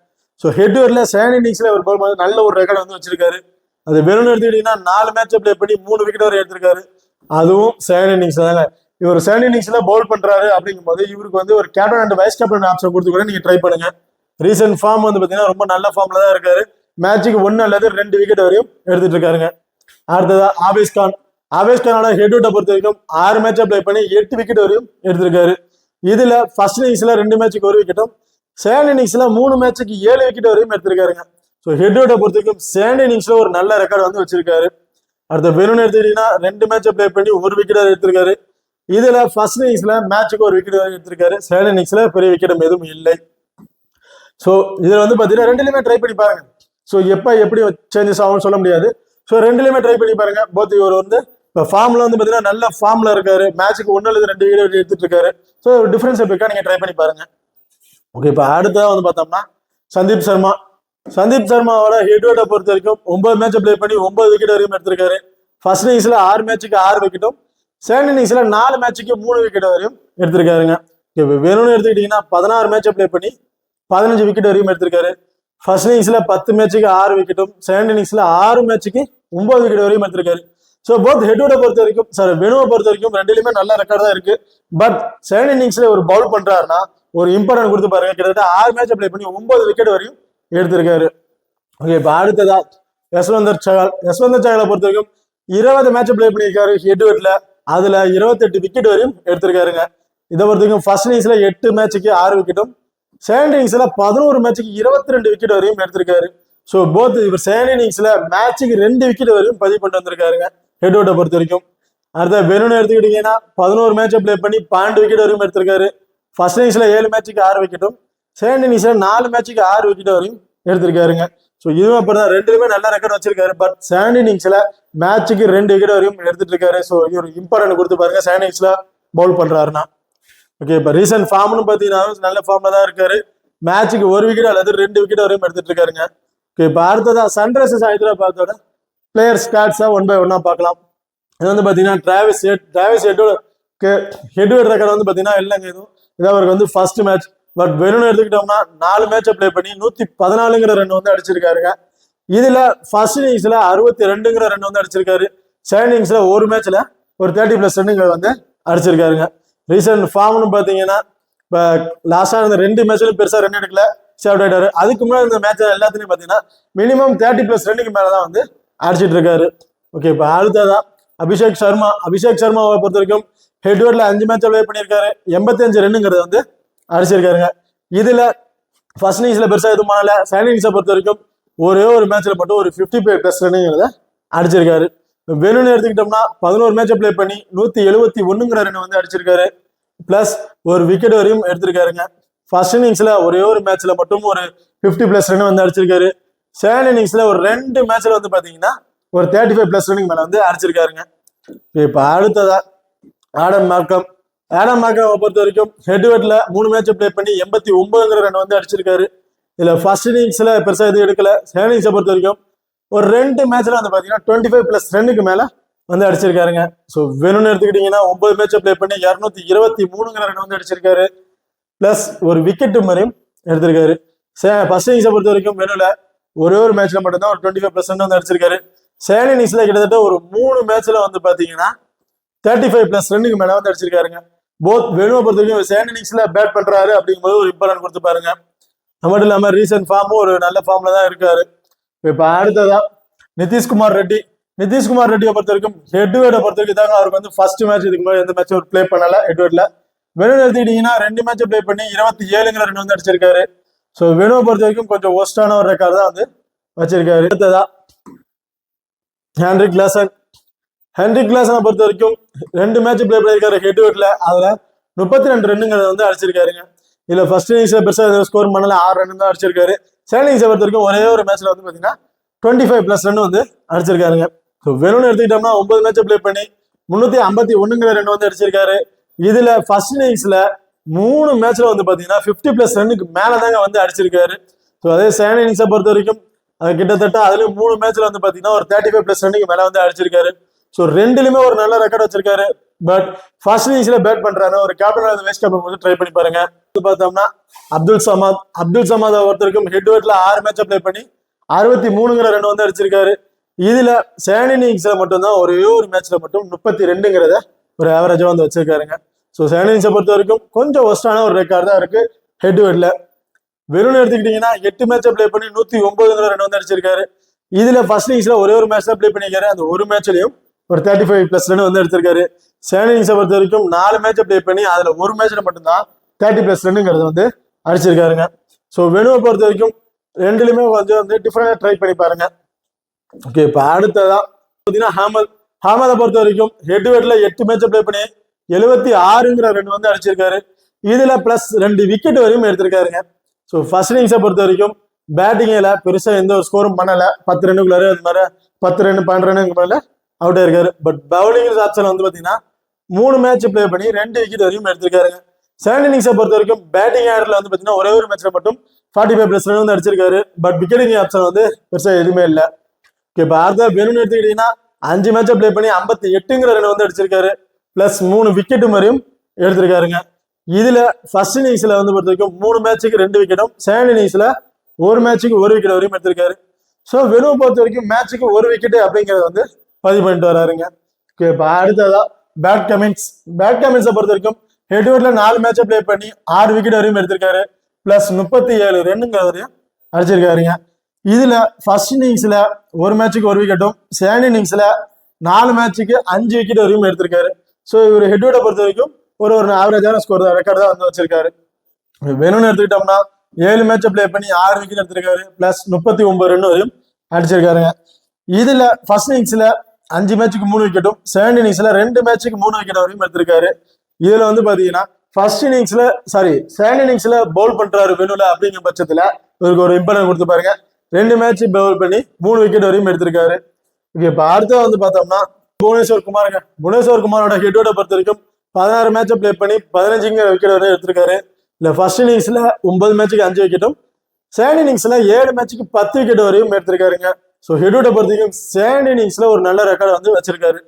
ஸோ ஹெட்வெட்ல செகண்ட் இன்னிங்ஸ்ல ஒரு பால் நல்ல ஒரு ரெக்கார்ட் வந்து வச்சிருக்காரு. அது வெறும் எடுத்துக்கிட்டீங்கன்னா 4 மேட்சை பிளே பண்ணி 3 விக்கெட் வரை எடுத்திருக்காரு. அதுவும் செகண்ட் இன்னிங்ஸ் தாங்க. இவர் செகண்ட் இன்னிங்ஸ்ல பவுல் பண்றாரு அப்படிங்கும் போது இவருக்கு வந்து ஒரு captain and vice captain option கொடுத்து கூட நீங்க ட்ரை பண்ணுங்க. ரீசன்ட் ஃபார்ம் வந்து பாத்தீங்கன்னா ரொம்ப நல்ல ஃபார்ம்ல தான் இருக்காரு. மேட்சுக்கு 1 அல்லது 2 விக்கெட் வரையும் எடுத்துட்டு இருக்காருங்க. அடுத்ததா ஆவேஸ்கானோட ஹெட்வெட்டை பொறுத்த வரைக்கும் 6 மேட்சை பிளே பண்ணி 8 விக்கெட் வரையும் எடுத்திருக்காரு. இதுல ஃபர்ஸ்ட் இன்னிங்ஸ்ல 2 மேட்சுக்கு 1 விக்கெட்டும், செகண்ட் இன்னிங்ஸ்ல 3 மேட்சுக்கு 7 விக்கெட் வரையும் எடுத்திருக்காருங்க. ஸோ ஹெட்வெட்டை பொறுத்த வரைக்கும் செகண்ட் இன்னிங்ஸ்ல ஒரு நல்ல ரெக்கார்டு வந்து வச்சிருக்காரு. அடுத்த வெறும் எடுத்துக்கிட்டீங்கன்னா 2 மேட்சை பிளே பண்ணி 1 விக்கெட் எடுத்திருக்காரு. இதுல ஃபர்ஸ்ட் இன்னிங்ஸ்ல மேட்சுக்கு 1 விக்கெட் வரை எடுத்திருக்காரு. செகண்ட் இன்னிங்ஸ்ல பெரிய விக்கெட் எதுவும் இல்லை. ஸோ இதுல வந்து பாத்தீங்கன்னா ரெண்டுலயுமே ட்ரை பண்ணி பாருங்க. ஸோ எப்படி சேஞ்சஸ் ஆகும்னு சொல்ல முடியாது. ஸோ ரெண்டுலயுமே ட்ரை பண்ணி பாருங்க. போத் இவர் வந்து இப்போ ஃபார்ம்ல வந்து பாத்தீங்கன்னா நல்ல ஃபார்ம்ல இருக்காரு. மேட்சுக்கு 1 அல்லது 2 விக்கெட் எடுத்துட்டு இருக்காரு. ஸோ டிஃபரன்ஸ் இருக்கா நீங்க ட்ரை பண்ணி பாருங்க. ஓகே, இப்போ அடுத்ததா வந்து பார்த்தோம்னா சந்தீப் சர்மாவோட ஹெட்வெட்டை பொறுத்த வரைக்கும் 9 மேட்சை பிளே பண்ணி 9 விக்கெட் வரையும் எடுத்திருக்காரு. ஃபர்ஸ்ட் இன்னிங்ஸ்ல 6 மேட்சுக்கு 6 விக்கெட்டும், செகண்ட் இன்னிங்ஸ்ல 4 மேட்சுக்கு 3 விக்கெட் வரையும் எடுத்திருக்காருங்க. இப்போ வேணும்னு எடுத்துக்கிட்டீங்கன்னா 16 மேட்சை பிளே பண்ணி 15 விக்கெட் வரையும் எடுத்திருக்காரு. ஃபர்ஸ்ட் இன்னிங்ஸ்ல 10 மேட்சுக்கு 6 விக்கெட்டும், செகண்ட் இன்னிங்ஸ்ல 6 மேட்சுக்கு 9 விக்கெட் வரையும் எடுத்திருக்காரு. ஸோ போத் ஹெட்வெட்டை பொறுத்த வரைக்கும் வெனுவை பொறுத்த வரைக்கும் ரெண்டுலயுமே நல்ல ரெக்கார்ட் தான் இருக்கு. பட் செகண்ட் இன்னிங்ஸ்ல ஒரு பவுல் பண்றாருன்னா ஒரு இம்பார்ட்டன்ட் கொடுத்து பாருங்க. கிட்டத்தட்ட 6 மேட்சை பிளே பண்ணி 9 விக்கெட் வரையும் எடுத்திருக்காரு. ஓகே, இப்போ அடுத்ததா யஸ்வந்தர் சகலை பொறுத்த வரைக்கும் 20 மேட்சை பிளே பண்ணியிருக்காரு ஹெட்வெட்ல. அதுல 28 விக்கெட் வரையும் எடுத்திருக்காருங்க. இதை பொறுத்த வரைக்கும் ஃபர்ஸ்ட் இன்னிங்ஸ்ல 8 மேட்சுக்கு 6 விக்கெட்டும், செகண்ட் இன்னிங்ஸ்ல 11 மேட்சுக்கு 22 விக்கெட் வரையும் எடுத்திருக்காரு. ஸோ போத் இவர் செகண்ட் இன்னிங்ஸ்ல மேட்சுக்கு 2 விக்கெட் வரையும் பதிவு பண்ணிட்டு வந்திருக்காருங்க ஹெட் விக்கெட்டை பொறுத்த வரைக்கும். அடுத்த வெறும் எடுத்துக்கிட்டீங்கன்னா 11 மேட்சை பிளே பண்ணி 12 விக்கெட் வரையும் எடுத்திருக்காரு. ஃபர்ஸ்ட் இன்னிங்ஸ்ல 7 மேட்சுக்கு 6 விக்கெட்டும், செகண்ட் இன்னிங்ஸ்ல 4 மேட்சுக்கு 6 விக்கெட் வரையும் எடுத்திருக்காருங்க. ஸோ இதுவும் அப்படிதான், ரெண்டுலுமே நல்ல ரெக்கார்ட் வச்சிருக்காரு. பட் செகண்ட் இன்னிங்ஸ்ல மேட்சுக்கு 2 விக்கெட் வரையும் எடுத்துட்டு இருக்காரு. ஸோ இவர் இம்பார்ட்டன்ட் கொடுத்து பாருங்க செகண்ட் இன்னிங்ஸ்ல பவுல் பண்றாருன்னா. ஓகே, இப்போ ரீசன்ட் ஃபார்ம்னு பார்த்தீங்கன்னா நல்ல ஃபார்ம்ல தான் இருக்காரு. மேட்சுக்கு 1 விக்கெட் அல்லது 2 விக்கெட் வரையும் எடுத்துட்டு இருக்காருங்க. ஓகே, இப்போ அடுத்ததான் சன்ரைசர்ஸ் ஹைதராபாத்தோட பிளேயர் ஸ்டாட்ஸா 1 by 1 பார்க்கலாம். இது வந்து பார்த்தீங்கன்னா டிராவிஸ் ஹெட்டோட ஹெட் ரெக்கார்ட் வந்து பார்த்தீங்கன்னா இல்லைங்க, இது அவருக்கு வந்து ஃபர்ஸ்ட் மேட்ச். பட் வெறும் எடுத்துக்கிட்டோம்னா 4 மேட்சை பிளே பண்ணி 114 ரன் வந்து அடிச்சிருக்காருங்க. இதுல ஃபர்ஸ்ட் இன்னிங்ஸ்ல 62 ரன் வந்து அடிச்சிருக்காரு. செகண்ட் இன்னிங்ஸ்ல ஒரு மேட்ச்ல ஒரு 30+ ரன்னுங்க வந்து அடிச்சிருக்காருங்க. ரீசன்ட் ஃபார்ம்னு பாத்தீங்கன்னா இப்ப லாஸ்டா இருந்த 2 மேட்ச்லயும் பெருசா ரன் எடுக்கல, சேவ் ஆயிட்டாரு. அதுக்கு முன்னாடி இந்த மேட்ச் எல்லாத்துலயும் பாத்தீங்கன்னா மினிமம் 30+ ரன்னுக்கு மேலதான் வந்து அடிச்சிட்டு இருக்காரு. ஓகே, இப்ப அடுத்ததான் அபிஷேக் சர்மாவை பொறுத்த வரைக்கும் ஹெட்வர்ட்ல 5 மேட்ச் பிளே பண்ணியிருக்காரு. 85 ரன்னுங்கிறத வந்து அடிச்சிருக்காருங்க. இதுல ஃபர்ஸ்ட் இன்னிங்ஸ்ல பெருசா எதுவும் பண்ணல. செகண்ட் இன்னிங்ஸை பொறுத்த வரைக்கும் ஒரே ஒரு மேட்ச்ல மட்டும் ஒரு 55+ ரன்னுங்கிறத அடிச்சிருக்காரு. வேணும்னு எடுத்துக்கிட்டோம்னா 11 மேட்சை பிளே பண்ணி 171 ரன் வந்து அடிச்சிருக்காரு. பிளஸ் ஒரு விக்கெட் வரையும் எடுத்திருக்காருங்க. ஃபர்ஸ்ட் இன்னிங்ஸ்ல ஒரே ஒரு மேட்ச்ல மட்டும் ஒரு 50+ ரன் வந்து அடிச்சிருக்காரு. செகண்ட் இன்னிங்ஸ்ல ஒரு 2 மேட்ச்ல வந்து பாத்தீங்கன்னா ஒரு 35+ ரன்னுக்கு மேல வந்து அடிச்சிருக்காருங்க. இப்ப அடுத்ததா ஆடம் மார்க்கம் பொறுத்த வரைக்கும் ஹெட்வர்ட்ல 3 மேட்சை பிளே பண்ணி 89 ரன் வந்து அடிச்சிருக்காரு. இதுல ஃபர்ஸ்ட் இன்னிங்ஸ்ல பெருசா எதுவும் எடுக்கல. செகண்ட் இன்னிங்ஸை பொறுத்த வரைக்கும் ஒரு 2 மேட்ச்ல வந்து பாத்தீங்கன்னா 25+ ரன்னுக்கு மேல வந்து அடிச்சிருக்காருங்க. ஸோ வேணும்னு எடுத்துக்கிட்டீங்கன்னா 9 மேட்சை பிளே பண்ணி 223 ரன் வந்து அடிச்சிருக்காரு. பிளஸ் ஒரு விக்கெட் மாதிரியும் எடுத்திருக்காரு. ஃபர்ஸ்ட் இன்னிங்ஸை பொறுத்த வரைக்கும் வேணும்ல ஒரே ஒரு மேட்ச்ல மட்டும்தான் ஒரு 25+ ரன் வந்து அடிச்சிருக்காரு. செகண்ட் இன்னிங்ஸ்ல கிட்டத்தட்ட ஒரு 3 மேட்ச்ல வந்து பாத்தீங்கன்னா 35+ ரன்னுக்கு மேல வந்து அடிச்சிருக்காருங்க. போத் வேணுவை பொறுத்த வரைக்கும் செகண்ட் இன்னிங்ஸ்ல பேட் பண்றாரு அப்படிங்கும்போது ஒரு இம்பார்ட்டன்ட் கொடுத்து பாருங்க. அது மட்டும் இல்லாம ரீசன்ட் ஃபார்மும் ஒரு நல்ல ஃபார்ம்ல தான் இருக்காரு. இப்ப அடுத்ததா நிதிஷ்குமார் ரெட்டியை பொறுத்த வரைக்கும் ஹெட்வர்டை பொறுத்த வரைக்கும் தாங்க அவருக்கு வந்து ஃபர்ஸ்ட் மேட்ச், இதுக்கு முன்னாடி எந்த மேட்சும் பிளே பண்ணல ஹெட்வர்ட்ல. வேணு எடுத்துக்கிட்டீங்கன்னா 2 மேட்சை பிளே பண்ணி 27 ரன் வந்து அடிச்சிருக்காரு. ஸோ வேணுவை பொறுத்த வரைக்கும் கொஞ்சம் ஒஸ்டான ஒரு ரெக்கார்டு தான் வந்து வச்சிருக்காரு. அடுத்ததா ஹென்ரிக் கிளாசனை பொறுத்த வரைக்கும் 2 மேட்ச் பிளே பண்ணியிருக்காரு ஹெட்வர்ட்ல. அதுல 32 ரன்னுங்கிறத வந்து அடிச்சிருக்காருங்க. இதுல ஃபர்ஸ்ட் இன்னிங்ஸ்ல பெருசா ஸ்கோர் பண்ணல, 6 ரன் தான் அடிச்சிருக்காரு. செகண்ட் இன்னிங்ஸை பொறுத்த வரைக்கும் ஒரே ஒரு மேட்ச்ல வந்து பாத்தீங்கன்னா 25+ ரன் வந்து அடிச்சிருக்காருங்க. ஸோ வேணும்னு எடுத்துக்கிட்டோம்னா 9 மேட்சை பிளே பண்ணி 351 ரன் வந்து அடிச்சிருக்காரு. இதுல ஃபர்ஸ்ட் இன்னிங்ஸ்ல 3 மேட்ச்ல வந்து பாத்தீங்கன்னா 50+ ரன்னுக்கு மேலதாங்க வந்து அடிச்சிருக்காரு. ஸோ அதே செகண்ட் இன்னிங்ஸை பொறுத்த வரைக்கும் கிட்டத்தட்ட அதுலயும் 3 மேட்ச்ல வந்து பாத்தீங்கன்னா ஒரு 35+ ரன்னுக்கு மேல வந்து அடிச்சிருக்காரு. ஸோ ரெண்டுலுமே ஒரு நல்ல ரெக்கார்ட் வச்சிருக்காரு. பட் ஃபர்ஸ்ட் இன்னிங்ஸ்ல பேட் பண்றாரு. ஒரு கேப்டன் வைஸ் கேப்டன் வந்து ட்ரை பண்ணி பாருங்க. பார்த்தோம்னா அப்துல் சமாத் பொறுத்த வரைக்கும் ஹெட்வர்ட்ல 6 மேட்சை பிளே பண்ணி 63 ரன் வந்து அடிச்சிருக்காரு. இதுல செகண்ட் இன்னிங்ஸ்ல மட்டும்தான் ஒரே ஒரு மேட்ச்ல மட்டும் 32 ஒரு ஆவரேஜா வந்து வச்சிருக்காருங்க. ஸோ செகண்ட் இன்னிங்ஸை பொறுத்த வரைக்கும் கொஞ்சம் ஒஸ்டான ஒரு ரெக்கார்ட் தான் இருக்கு ஹெட்வர்ட்ல. வெறும் எடுத்துக்கிட்டீங்கன்னா 8 மேட்சை பிளே பண்ணி 109 ரன் வந்து அடிச்சிருக்காரு. இதுல ஃபர்ஸ்ட் இன்னிங்ஸ்ல ஒரே ஒரு மேட்ச் தான் பிளே பண்ணிருக்காரு. அந்த ஒரு மேட்ச்லயும் ஒரு 35+ ரன் வந்து எடுத்திருக்காரு. செகண்ட் இன்னிங்ஸை பொறுத்த வரைக்கும் 4 மேட்சை பிளே பண்ணி அதுல ஒரு மேட்ச்ல மட்டும்தான் 30+ ரன்னுங்கிறது வந்து அடிச்சிருக்காருங்க. ஸோ வெனுவை பொறுத்த வரைக்கும் ரெண்டுலுமே கொஞ்சம் வந்து டிஃபரெண்டா ட்ரை பண்ணி பாருங்க. ஓகே, இப்போ அடுத்ததான் பார்த்தீங்கன்னா ஹாமதை பொறுத்த வரைக்கும் ஹெட்வர்ட்ல 8 மேட்சை பிளே பண்ணி 76 ரன் வந்து அடிச்சிருக்காரு. இதுல பிளஸ் 2 விக்கெட் வரையும் எடுத்திருக்காருங்க. ஸோ ஃபர்ஸ்ட் இன்னிங்ஸை பொறுத்த வரைக்கும் பேட்டிங்ல பெருசா எந்த ஒரு ஸ்கோரும் பண்ணல. 10 ரன்னுக்குள்ளாரு, அது மாதிரி 10 ரன் 12 ரன்னுக்கு மேல அவுட் ஆயிருக்காரு. பட் பவுலிங் ஆப்ஷன் வந்து பாத்தீங்கன்னா 3 மேட்ச் பிளே பண்ணி 2 விக்கெட் வரையும் எடுத்திருக்காருங்க. செகண்ட் இன்னிங்ஸை பொறுத்த வரைக்கும் பேட்டிங் ஆர்டர்ல வந்து பாத்தீங்கன்னா ஒரே ஒரு மேட்ச்ல மட்டும் 45+ ரன் வந்து அடிச்சிருக்காரு. பட் விக்கெட்டிங் ஆப்ஷன் வந்து பெருசா எதுவுமே இல்லை. ஓகே, இப்போ அடுத்த வேணும்னு எடுத்துக்கிட்டீங்கன்னா 5 மேட்சை பிளே பண்ணி 58 ரன் வந்து அடிச்சிருக்காரு. பிளஸ் 3 விக்கெட் மாதிரியும் எடுத்திருக்காருங்க. இதுல ஃபர்ஸ்ட் இன்னிங்ஸ்ல வந்து பொறுத்த வரைக்கும் 3 மேட்சுக்கு 2 விக்கெட்டும், செகண்ட் இன்னிங்ஸ்ல ஒரு மேட்சுக்கு 1 விக்கெட் வரையும் எடுத்திருக்காரு. ஸோ வெனுவை பொறுத்த வரைக்கும் மேட்சுக்கு 1 விக்கெட் அப்படிங்கறது வந்து பதிவு பண்ணிட்டு வராருங்க. ஓகே, இப்போ அடுத்ததா பேட் கமின்ஸை பொறுத்த வரைக்கும் ஹெட்வர்ட்ல 4 மேட்சை பிளே பண்ணி 6 விக்கெட் வரையும் எடுத்திருக்காரு. பிளஸ் 37 ரன்னுங்கிறதையும் அடிச்சிருக்காருங்க. இதுல ஃபர்ஸ்ட் இன்னிங்ஸ்ல ஒரு மேட்சுக்கு 1 விக்கெட்டும், செகண்ட் இன்னிங்ஸ்ல 4 மேட்சுக்கு 5 விக்கெட் வரையும் எடுத்திருக்காரு. ஸோ இவர் ஹெட்வர்டை பொறுத்த வரைக்கும் ஒரு ஆவரேஜான ஸ்கோர் தான், ரெக்கார்ட் தான் வந்து வச்சிருக்காரு. வேணும்னு எடுத்துக்கிட்டோம்னா 7 மேட்சை பிளே பண்ணி 6 விக்கெட் எடுத்திருக்காரு. பிளஸ் 39 ரன் வரையும் அடிச்சிருக்காருங்க. இதுல ஃபர்ஸ்ட் இன்னிங்ஸ்ல 5 மேட்சுக்கு 3 விக்கெட்டும், செகண்ட் இன்னிங்ஸ்ல 2 மேட்சுக்கு 3 விக்கெட் வரையும் எடுத்திருக்காரு. இதுல வந்து பாத்தீங்கன்னா செகண்ட் இன்னிங்ஸ்ல பவுல் பண்றாரு வெனுல அப்படிங்கிற பட்சத்துல இவருக்கு ஒரு இம்பார்ட்டன் கொடுத்து பாருங்க. 2 மேட்ச் பவுல் பண்ணி 3 விக்கெட் வரையும் எடுத்திருக்காரு. இப்ப அடுத்த வந்து பார்த்தோம்னா புவனேஸ்வர் குமாரோட ஹெட்டோட பொறுத்த வரைக்கும் 16 மேட்சை பிளே பண்ணி 15 விக்கெட் வரையும் எடுத்திருக்காரு. இல்ல ஃபர்ஸ்ட் இன்னிங்ஸ்ல 9 மேட்சுக்கு 5 விக்கெட்டும், செகண்ட் இன்னிங்ஸ்ல 7 மேட்சுக்கு 10 விக்கெட் வரையும் எடுத்திருக்காருங்க. ஸோ ஹெட்டோட பொறுத்த வரைக்கும் செகண்ட் இன்னிங்ஸ்ல ஒரு நல்ல ரெக்கார்டு வந்து வச்சிருக்காரு.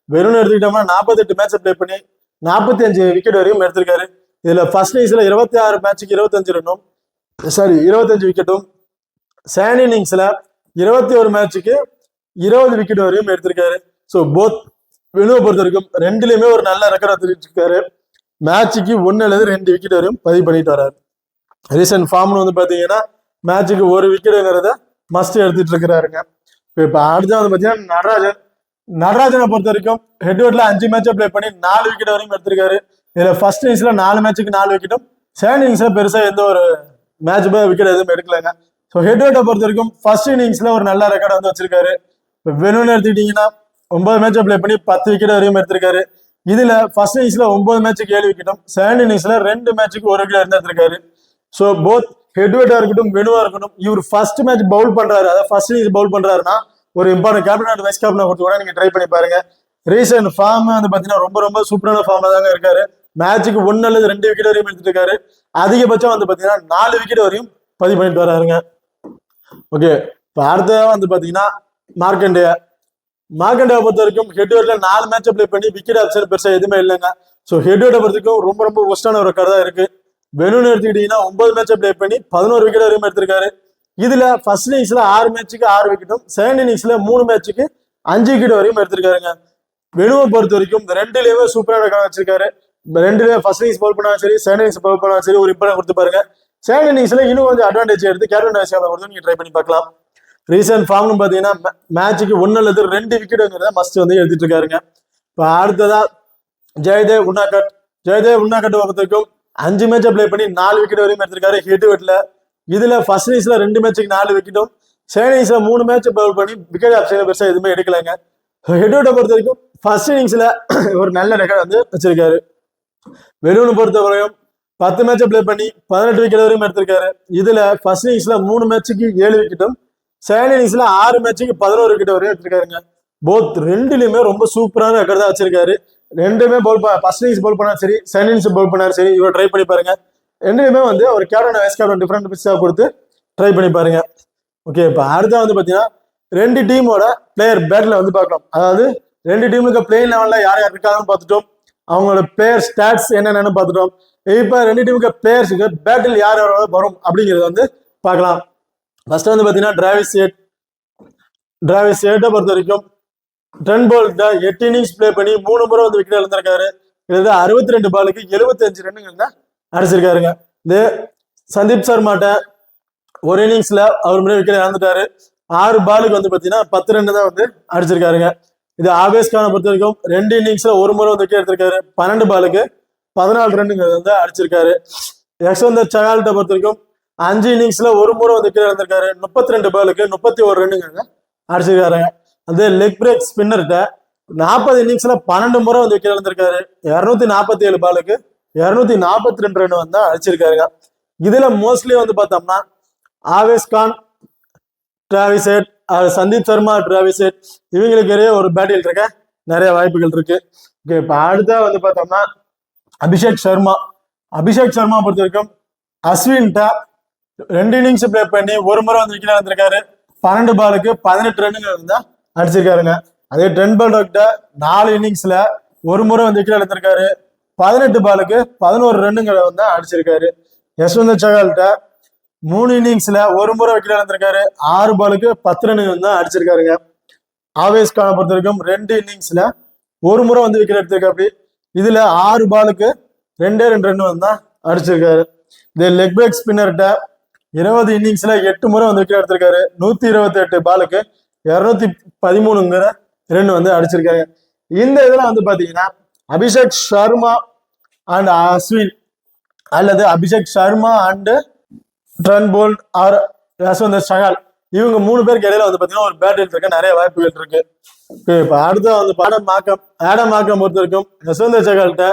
வெறும் எடுத்துக்கிட்டோம்னா 48 மேட்சை பிளே பண்ணி 45 விக்கெட் வரையும் எடுத்திருக்காரு. இதுல ஃபர்ஸ்ட் இன்னிங்ஸ்ல 26 மேட்சுக்கு 25 விக்கெட்டும், செகண்ட் இன்னிங்ஸ்ல 21 மேட்சுக்கு 20 விக்கெட் வரையும் எடுத்திருக்காரு. ஸோ போத் வெனுவை பொறுத்த வரைக்கும் ரெண்டுலயுமே ஒரு நல்ல ரெக்கார்ட் தெரிவிச்சிருக்காரு. மேட்சுக்கு 1 அல்லது 2 விக்கெட் வரையும் பதிவு பண்ணிட்டு வர்றாரு. ரீசன்ட் ஃபார்ம்னு வந்து பாத்தீங்கன்னா மேட்சுக்கு 1 விக்கெட்டுங்கிறத மஸ்ட் எடுத்துட்டு இருக்கிறாருங்க. இப்ப அடுத்த வந்து பாத்தீங்கன்னா நடராஜனை பொறுத்த வரைக்கும் ஹெட்வர்ட்ல 5 மேட்சை பிளே பண்ணி 4 விக்கெட் வரையும் எடுத்திருக்காரு. இதுல ஃபர்ஸ்ட் இன்னிங்ஸ்ல 4 மேட்சுக்கு 4 விக்கெட்டும், செகண்ட் இன்னிங்ஸ்ல பெருசா எந்த ஒரு மேட்ச் விக்கெட் எதுவும் எடுக்கலங்க. ஸோ ஹெட்வர்ட்டை பொறுத்த வரைக்கும் ஃபர்ஸ்ட் இன்னிங்ஸ்ல ஒரு நல்ல ரெக்கார்ட் வந்து வச்சிருக்காரு. இப்போ வெனுன்னு எடுத்துக்கிட்டீங்கன்னா 9 மேட்சை பிளே பண்ணி 10 விக்கெட் வரையும் எடுத்திருக்காரு. இதுல ஃபர்ஸ்ட் இன்னிங்ஸ்ல 9 மேட்சுக்கு 7 விக்கெட்டும், செகண்ட் இன்னிங்ஸ்ல 2 மேட்சுக்கு 1 விக்கெட் எடுத்திருக்காரு. ஸோ போத் ஹெட்வர்ட்டா இருக்கட்டும் வெனுவா இருக்கட்டும், இவர் ஃபர்ஸ்ட் மேட்ச் பவுல் பண்றாரு, அதாவது ஃபர்ஸ்ட் இன்னிங்ஸ் பவுல் பண்றாருன்னா ஒரு important captain and vice captain கொடுத்து கூட நீங்க ட்ரை பண்ணி பாருங்க. ரீசன்ட் ஃபார்ம் வந்து பாத்தீங்கன்னா ரொம்ப ரொம்ப சூப்பரான ஃபார்ம்ல தாங்க இருக்காரு. மேட்சுக்கு 1 அல்லது 2 விக்கெட் வரையும் எடுத்துட்டு இருக்காரு. அதிகபட்சம் வந்து பாத்தீங்கன்னா 4 விக்கெட் வரையும் பதிவு பண்ணிட்டு வராருங்க. ஓகே, இப்போ அடுத்ததா வந்து பாத்தீங்கன்னா மார்க்கண்டேயா பொறுத்த வரைக்கும் ஹெட்வர்ட்ல 4 மேட்சை பிளே பண்ணி விக்கெட் ஆப்ஷன் பெருசா எதுவுமே இல்லைங்க. ஸோ ஹெட்வர்ட்டை பொறுத்த வரைக்கும் ரொம்ப ரொம்ப ஒஸ்டான ஒரு ரெக்கார்ட் தான் இருக்கு. வெனுன்னு எடுத்துக்கிட்டீங்கன்னா 9 மேட்சை பிளே பண்ணி 11 விக்கெட் வரையும் எடுத்திருக்காரு. இதுல ஃபர்ஸ்ட் இன்னிங்ஸ்ல 6 மேட்சுக்கு 6 விக்கெட்டும், செகண்ட் இன்னிங்ஸ்ல 3 மேட்சுக்கு 5 விக்கெட் வரையும் எடுத்திருக்காருங்க. வெனுவை பொறுத்த வரைக்கும் ரெண்டுலயுமே சூப்பரான ரெக்கார்ட் வச்சிருக்காரு. ரெண்டுலயும் ஃபர்ஸ்ட் இன்னிங்ஸ் பவுல் பண்ணாலும் சரி, செகண்ட் இன்னிங்ஸ் பவுல் பண்ணாலும் சரி ஒரு இம்பார்ட்டன் கொடுத்து பாருங்க. செகண்ட் இன்னிங்ஸ்ல இன்னும் கொஞ்சம் அட்வான்டேஜ் எடுத்து கேப்டன் வைஸ் கேப்டன் கொடுத்து நீங்க ட்ரை பண்ணி பார்க்கலாம். ரீசன்ட் ஃபார்ம்னு பாத்தீங்கன்னா மேட்சுக்கு 1 அல்லது 2 விக்கெட்டுங்கிறத மஸ்ட் வந்து எடுத்துட்டு இருக்காருங்க. இப்போ அடுத்ததா ஜெயதேவ் உன்னாகட் பொறுத்த வரைக்கும் 5 மேட்சை பிளே பண்ணி 4 விக்கெட் வரையும் எடுத்திருக்காரு ஹெட்வர்ட்ல. இதுல ஃபர்ஸ்ட் இன்னிங்ஸ்ல 2 மேட்சுக்கு 4 விக்கெட்டும், செகண்ட் இன்னிங்ஸ்ல 3 மேட்ச் பவுல் பண்ணி விக்கெட் ஆப்ஷன் பெருசா எதுவுமே எடுக்கலைங்க. ஹெட்வர்ட்டை பொறுத்த வரைக்கும் ஃபர்ஸ்ட் இன்னிங்ஸ்ல ஒரு நல்ல ரெக்கார்ட் வந்து வச்சிருக்காரு. வெனுவை பொறுத்த வரைக்கும் 10 மேட்சை பிளே பண்ணி 18 விக்கெட் வரையும் எடுத்திருக்காரு. இதுல ஃபர்ஸ்ட் இன்னிங்ஸ்ல 3 மேட்சுக்கு 7 விக்கெட்டும், செகண்ட் இன்னிங்ஸ்ல 6 மேட்சுக்கு 11 விக்கெட் வரையும் எடுத்திருக்காருங்க. போத் ரெண்டுலயுமே ரொம்ப சூப்பரான ரெக்கார்ட் தான் வச்சிருக்காரு. ரெண்டுமே ஃபர்ஸ்ட் இன்னிங்ஸ் பவுல் பண்ணாலும் சரி, செகண்ட் இன்னிங்ஸ் பவுல் பண்ணாலும் சரி, இவர் ட்ரை பண்ணி பாருங்க. ரெண்டுலயுமே வந்து ஒரு கேப்டன் வைஸ் கேப்டன் டிஃபரெண்ட் பிச்சா கொடுத்து ட்ரை பண்ணி பாருங்க. ஓகே, இப்போ அடுத்த வந்து பாத்தீங்கன்னா 2 டீமோட பிளேயர் பேட்டில் வந்து பார்க்கலாம். அதாவது 2 டீமுக்கு பிளேயிங் லெவல்ல யார் யார் இருக்காங்கன்னு பார்த்துட்டோம், அவங்களோட பிளேயர் ஸ்டாட்ஸ் என்னென்னு பார்த்துட்டோம். இப்ப 2 டீமுக்கு பிளேயர்ஸுக்கு பேட்டில் யார் யாரோட வரும் அப்படிங்கறத வந்து பார்க்கலாம். ஃபர்ஸ்ட் வந்து பாத்தீங்கன்னா டிராவிஸ் ஹெட்டை பொறுத்த வரைக்கும் ட்ரெண்ட் போல்ட் 8 இன்னிங்ஸ் பிளே பண்ணி 3 முறை வந்து விக்கெட் இழந்திருக்காரு. இது 62 பாலுக்கு 75 ரன்னுங்க அடிச்சிருக்காருங்க. இது சந்தீப் சர்மாட்ட ஒரு இன்னிங்ஸ்ல அவர் முன்னாடி விக்கெட் இழந்துட்டாரு. 6 பாலுக்கு வந்து பாத்தீங்கன்னா 10 ரன் தான் வந்து அடிச்சிருக்காருங்க. இது ஆவேஸ் கானை பொறுத்த வரைக்கும் 2 இன்னிங்ஸ்ல ஒரு முறை வந்து விக்கெட் எடுத்திருக்காரு. 12 பாலுக்கு 14 ரன்னுங்கிறது வந்து அடிச்சிருக்காரு. யஷ்வந்தர் சகால்கிட்ட பொறுத்த வரைக்கும் 5 இன்னிங்ஸ்ல ஒரு முறை வந்து விக்கெட் எடுத்திருக்காரு. 32 பாலுக்கு 31 ரன்னுங்கிறத அடிச்சிருக்காருங்க. அதே லெக் பிரேக் ஸ்பின்னர்கிட்ட 40 இன்னிங்ஸ்ல 12 முறை வந்து விக்கெட் எடுத்திருக்காரு. 247 பாலுக்கு 242 ரன் வந்து அடிச்சிருக்காருங்க. இதுல மோஸ்ட்லி வந்து பார்த்தோம்னா Avesh Khan, Travis Head, Sandeep Sharma, Travis Head இவங்களுக்கு ஒரு பேட்டில் இருக்க நிறைய வாய்ப்புகள் இருக்கு. இப்ப அடுத்தா வந்து பார்த்தோம்னா அபிஷேக் சர்மா பொறுத்த வரைக்கும் அஸ்வின்ட்ட 2 இன்னிங்ஸ் பிளே பண்ணி ஒரு முறை வந்து விக்கெட் எடுத்திருக்காரு. 12 பாலுக்கு 18 ரன்னுங்க வந்து அடிச்சிருக்காருங்க. அதே ட்ரெண்ட் போல்ட் 4 இன்னிங்ஸ்ல ஒரு முறை வந்து விக்கெட் எடுத்திருக்காரு. 18 பாலுக்கு 11 ரன்னுங்களை வந்து அடிச்சிருக்காரு. யஷ்வந்தர் சகால்கிட்ட 3 இன்னிங்ஸ்ல ஒரு முறை விக்கெட் எடுத்திருக்காரு. 6 பாலுக்கு 10 ரன்னுங்க வந்து அடிச்சிருக்காருங்க. ஆவேஸ் கானை பொறுத்த வரைக்கும் 2 இன்னிங்ஸ்ல ஒரு முறை வந்து விக்கெட் எடுத்திருக்காரு. இதுல 6 பாலுக்கு 2 ரன் வந்து அடிச்சிருக்காரு. இது லெக் பிரேக் ஸ்பின்னர்கிட்ட 20 இன்னிங்ஸ்ல 8 முறை வந்து விக்கெட் எடுத்திருக்காரு. 128 பாலுக்கு 213 ரன் வந்து அடிச்சிருக்காரு. இந்த இதுல வந்து பாத்தீங்கன்னா அபிஷேக் சர்மா அண்ட் அஸ்வின் அல்லது Abhishek Sharma and Trent Boult or Yuzvendra Chahal இவங்க 3 பேருக்கு இடையில வந்து பாத்தீங்கன்னா ஒரு பேட்டில் இருக்கு, நிறைய வாய்ப்புகள் இருக்கு. இப்ப அடுத்த வந்து ஆடம் மாக்கம் பொறுத்த வரைக்கும் யஸ்வந்தர் சஹால்கிட்ட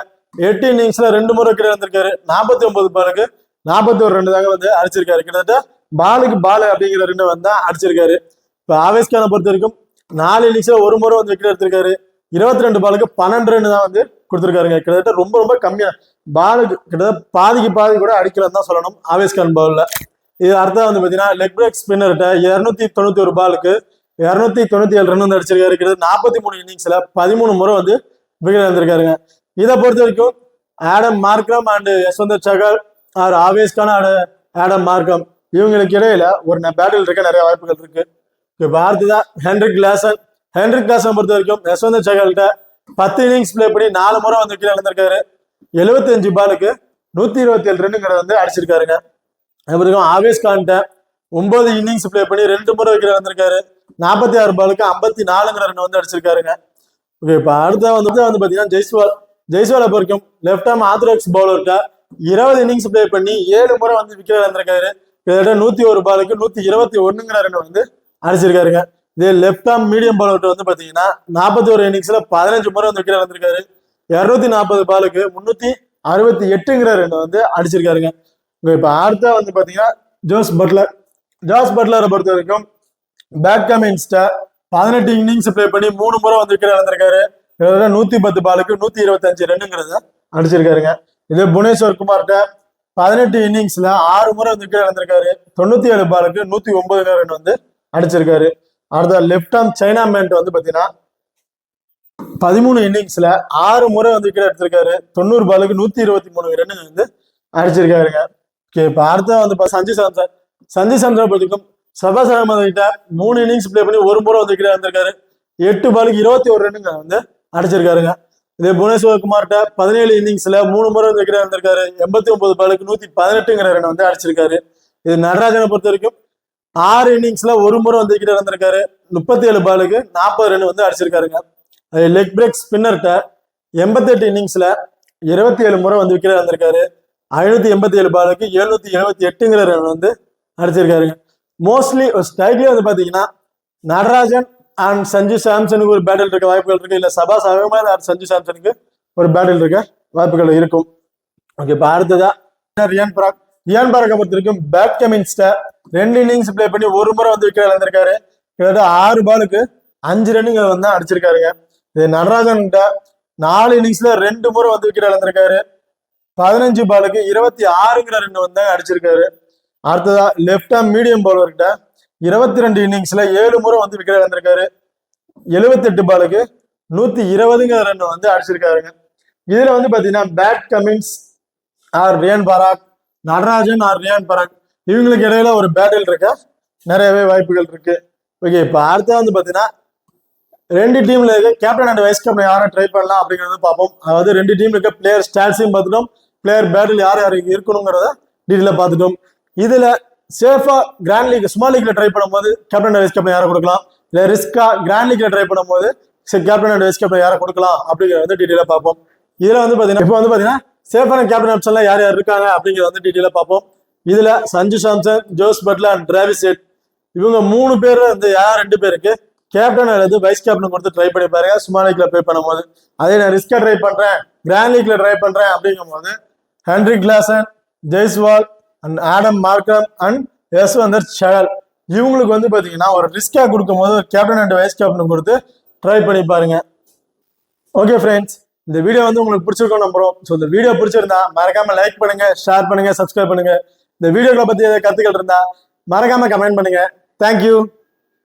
8 இன்னிங்ஸ்ல 2 முறை விக்கெட் வந்திருக்காரு. 49 பாலுக்கு 41 ரன் தாங்க வந்து அடிச்சிருக்காரு. கிட்டத்தட்ட பாலுக்கு பால் அப்படிங்கிற 2 வந்து அடிச்சிருக்காரு. இப்ப ஆவேஸ் கானை பொறுத்த வரைக்கும் 4 இன்னிங்ஸ்ல 1 முறை வந்து விக்கெட் எடுத்திருக்காரு. 22 பாலுக்கு 12 ரன் தான் வந்து கொடுத்துருக்காருங்க. கிட்டத்தட்ட ரொம்ப கம்மியா பாலுக்கு கிட்டத்தட்ட பாதிக்கு பாதி கூட அடிக்கலன்னு தான் சொல்லணும் ஆவேஸ் கான் பவுல்ல. இது அடுத்தது வந்து பாத்தீங்கன்னா லெக் பிரேக் ஸ்பின்னர்கிட்ட 291 பாலுக்கு 297 ரன் வந்து அடிச்சிருக்காரு. கிட்டத்தட்ட 43 இன்னிங்ஸ்ல 13 முறை வந்து விக்கெட் வந்திருக்காருங்க. இதை பொறுத்த வரைக்கும் Adam Markram and Yuzvendra Chahal or Avesh Khan and Adam Markram இவங்களுக்கு இடையில ஒரு பேட்டில் இருக்க நிறைய வாய்ப்புகள் இருக்கு. இப்ப அடுத்ததா ஹென்ரிக் கிளாசன் பொறுத்த வரைக்கும் யஸ்வந்தர் சஹால்கிட்ட 10 இன்னிங்ஸ் பிளே பண்ணி 4 முறை வந்து விக்கெட் இழந்திருக்காரு. 75 பாலுக்கு 127 ரன்னுங்கிறத வந்து அடிச்சிருக்காருங்க. அப்புறம் ஆவேஸ் கான்ட்ட 9 இன்னிங்ஸ் பிளே பண்ணி 2 முறை விக்கெட் இழந்திருக்காரு. 46 பாலுக்கு 54ங்கிற ரன் வந்து அடிச்சிருக்காருங்க. ஓகே, இப்ப அடுத்த வந்து பாத்தீங்கன்னா ஜெய்ஸ்வாலை பொறுக்கும் லெப்ட் ஆர்ம் ஆர்த்தடாக்ஸ் பவுலர்கிட்ட 20 இன்னிங்ஸ் பிளே பண்ணி 7 முறை வந்து விக்கெட் இழந்திருக்காரு. கிட்டத்தட்ட 101 பாலுக்கு 121ங்கிற ரன் வந்து அடிச்சிருக்காருங்க. இதே லெப்ட் ஆர்ம் மீடியம் பவுலர்கிட்ட வந்து பாத்தீங்கன்னா 41 இன்னிங்ஸ்ல 15 முறை வந்து விக்கெட் இழந்திருக்காரு. 240 பாலுக்கு 368ங்கிற ரன் வந்து அடிச்சிருக்காருங்க. இப்ப அடுத்த வந்து பாத்தீங்கன்னா ஜோஸ் பட்லரை பொறுத்த வரைக்கும் பேட் கமின்ஸ்ட 18 இன்னிங்ஸ் பிளே பண்ணி 3 முறை வந்து விக்கெட் இழந்திருக்காரு. 110 பாலுக்கு 125 ரன்னுங்கிறத அடிச்சிருக்காருங்க. இதே புவனேஸ்வர் குமார்கிட்ட 18 இன்னிங்ஸ்ல 6 முறை வந்து விக்கெட் இழந்திருக்காரு. 97 பாலுக்கு 109 ரன் வந்து அடிச்சிருக்காரு. அடுத்த லெப்ட் ஆர்ம் சைனா மேன்ட் வந்து பாத்தீங்கன்னா 13 இன்னிங்ஸ்ல 6 முறை வந்து விக்கெட் எடுத்திருக்காரு. 90 பாலுக்கு 123 ரன் வந்து அடிச்சிருக்காருங்க. இப்ப அடுத்த வந்து சஞ்சு சாம்சன் பொறுத்துக்கும் சபாஸ் அகமது கிட்ட 3 இன்னிங்ஸ் பிளே பண்ணி 1 முறை வந்து விக்கெட் எடுத்திருக்காரு. 8 பாலுக்கு 21 ரன்னுங்க வந்து அடிச்சிருக்காருங்க. இதே புவனேஸ்வர் குமார்கிட்ட 17 இன்னிங்ஸ்ல 3 முறை வந்து விக்கெட் எடுத்திருக்காரு. 89 பாலுக்கு 118ங்கிற ரன் வந்து அடிச்சிருக்காரு. இது நடராஜனை பொறுத்த வரைக்கும் 6 இன்னிங்ஸ்ல 1 முறை வந்து விக்கெட் இழந்திருக்காரு. 37 பாலுக்கு 40 ரன் வந்து அடிச்சிருக்காருங்க. லெக் பிரேக் ஸ்பின்னர்கிட்ட 88 இன்னிங்ஸ்ல 27 முறை வந்து விக்கெட் இழந்திருக்காரு. 587 பாலுக்கு 778ங்கிற ரன் வந்து அடிச்சிருக்காருங்க. மோஸ்ட்லி ஸ்ட்ரைக்லயே வந்து பாத்தீங்கன்னா நடராஜன் அண்ட் சஞ்சு சாம்சனுக்கு ஒரு பேட்டில் இருக்க வாய்ப்புகள் இருக்கு. இல்ல சபாஸ் அகமது அண்ட் சஞ்சு சாம்சனுக்கு ஒரு பேட்டில் இருக்க வாய்ப்புகள் இருக்கும். ஓகே, இப்ப அடுத்ததா ரியான் பராக்கை பொறுத்த வரைக்கும் பேட் கமின்ஸ்ட 2 இன்னிங்ஸ் பிளே பண்ணி 1 முறை வந்து விக்கெட் இழந்திருக்காரு. கிட்டத்தட்ட 6 பாலுக்கு 5 ரன்னுங்க வந்து அடிச்சிருக்காருங்க. இது நடராஜன் கிட்ட 4 இன்னிங்ஸ்ல 2 முறை வந்து விக்கெட் இழந்திருக்காரு. 15 பாலுக்கு 26ங்கிற ரன் வந்து அடிச்சிருக்காரு. அடுத்ததா லெப்ட் ஆர்ம் மீடியம் பவுலர்கிட்ட 22 இன்னிங்ஸ்ல 7 முறை வந்து விக்கெட் இழந்திருக்காரு. 78 பாலுக்கு 120ங்கிற ரன் வந்து அடிச்சிருக்காருங்க. இதுல வந்து பாத்தீங்கன்னா பேட் கமின்ஸ் ஆர் ரியான் பராக், நடராஜன் ஆர் ரியான் பராக் இவங்களுக்கு இடையில ஒரு பேட்டில் இருக்க நிறையவே வாய்ப்புகள் இருக்கு. ஓகே, இப்ப அடுத்த வந்து பாத்தீங்கன்னா 2 டீம்ல இருக்க கேப்டன் அண்ட் வைஸ் கேப்டன் யாரை ட்ரை பண்ணலாம் அப்படிங்கறத பார்ப்போம். அதாவது 2 டீம் இருக்க பிளேயர் ஸ்டாட்ஸையும் பார்த்துட்டோம், பிளேயர் பேட்டில் யார் இருக்கணுங்கிறத டீட்டெயில பார்த்துட்டோம். இதுல சேஃபா கிராண்ட் லீக் ஸ்மால் லீக்ல ட்ரை பண்ணும்போது கேப்டன் அண்ட் வைஸ் கேப்டன் யாரை கொடுக்கலாம், இல்ல ரிஸ்கா கிராண்ட் லீக்ல ட்ரை பண்ணும்போது கேப்டன் அண்ட் வைஸ் கேப்டன் யாரை கொடுக்கலாம் அப்படிங்கறத வந்து டீட்டெயிலா பார்ப்போம். இதுல வந்து பாத்தீங்கன்னா இப்போ வந்து பாத்தீங்கன்னா சேஃபான கேப்டன் ஆப்ஷன்ல யார் இருக்காங்க அப்படிங்கறத வந்து டீட்டெயிலா பார்ப்போம். இதுல Sanju Samson, Jos Buttler and Travis Head இவங்க 3 பேர் வந்து யார் 2 பேருக்கு கேப்டன் அல்லது வைஸ் கேப்டன் கொடுத்து ட்ரை பண்ணி பாருங்க ஸ்மால் லீக்ல ப்ளே பண்ணும்போது. அதே நான் ரிஸ்கா ட்ரை பண்றேன், கிராண்ட் லீக்ல ட்ரை பண்றேன் அப்படிங்கும் போது Henrik Klaasen, Jaiswal and Adam Markram and Yuzvendra Chahal இவங்களுக்கு வந்து பாத்தீங்கன்னா ஒரு ரிஸ்கா கொடுக்கும் போது கேப்டன் அண்ட் வைஸ் கேப்டன் கொடுத்து ட்ரை பண்ணி பாருங்க. ஓகே ஃப்ரெண்ட்ஸ், இந்த வீடியோ வந்து உங்களுக்கு பிடிச்சிருக்கோம் நம்புறோம். ஸோ இந்த வீடியோ பிடிச்சிருந்தா மறக்காம லைக் பண்ணுங்க, ஷேர் பண்ணுங்க, சப்ஸ்கிரைப் பண்ணுங்க. இந்த வீடியோக்களை பத்தி ஏதாவது கருத்துக்கள் இருந்தா மறக்காம கமெண்ட் பண்ணுங்க. தேங்க்யூ.